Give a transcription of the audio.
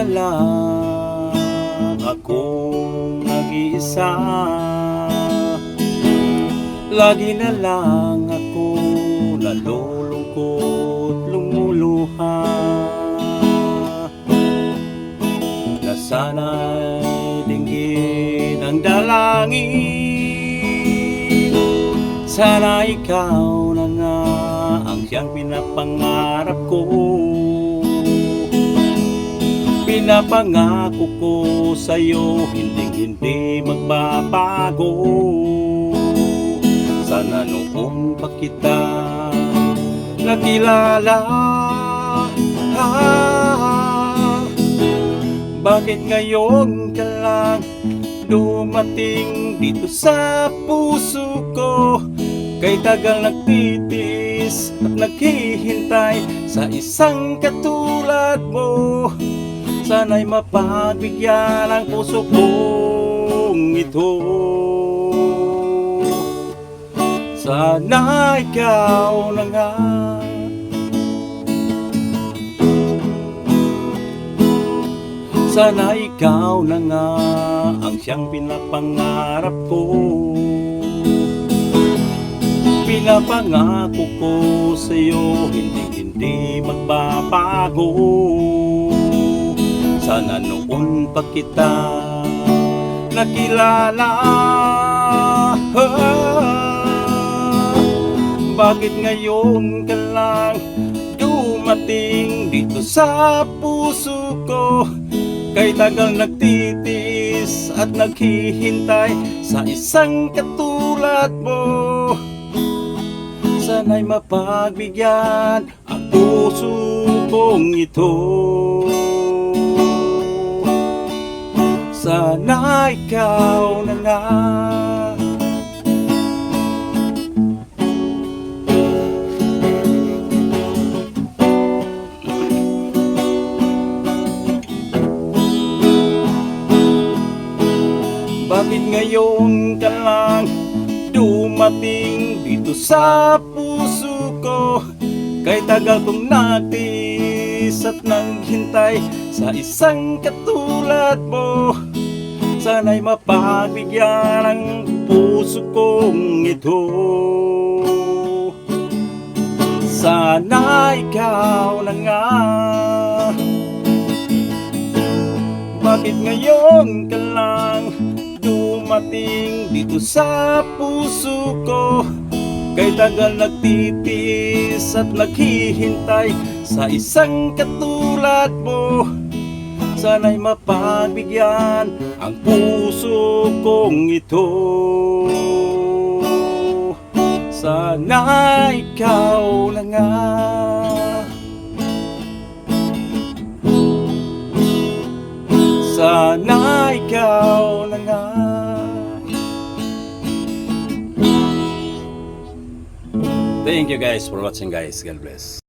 na lang akong nag-iisa. Lagi na lang ako nalulungkot, lumuluha, na sana'y dinggin ang dalangin. Sana ikaw na nga ang siyang pinapangarap ko. Pinapangako ko sa'yo, hindi magbabago. Sana noon pa kita nakilala, bakit ngayon ka lang dumating dito sa puso ko? Kay tagal nagtitis at naghihintay sa isang katulad mo. Sana'y mapagbigyan ang puso kong ito. Sana ikaw na nga. Sana ikaw na nga ang siyang pinapangarap ko. Pinapangako ko sa'yo, hindi magbabago. Sana noon pa kita nakilala, bakit ngayon ka lang dumating dito sa puso ko? Kay tagal nagtitis at naghihintay sa isang katulad mo. Sana'y mapagbigyan ang puso kong ito. Sana ikaw na nga. Bakit ngayon ka lang dumating dito sa puso ko? Kay tagal kong nagtiis at naghintay sa isang katulad mo. Sana'y mapagbigyan ang puso kong ito. Sana ikaw na nga. Bakit ngayon ka lang dumating dito sa puso ko? Kay tagal nagtitis at naghihintay sa isang katulad mo. Sana'y mapagbigyan ang puso kong ito. Sana ikaw na nga. Sana ikaw na nga. Thank you guys for watching guys. God bless.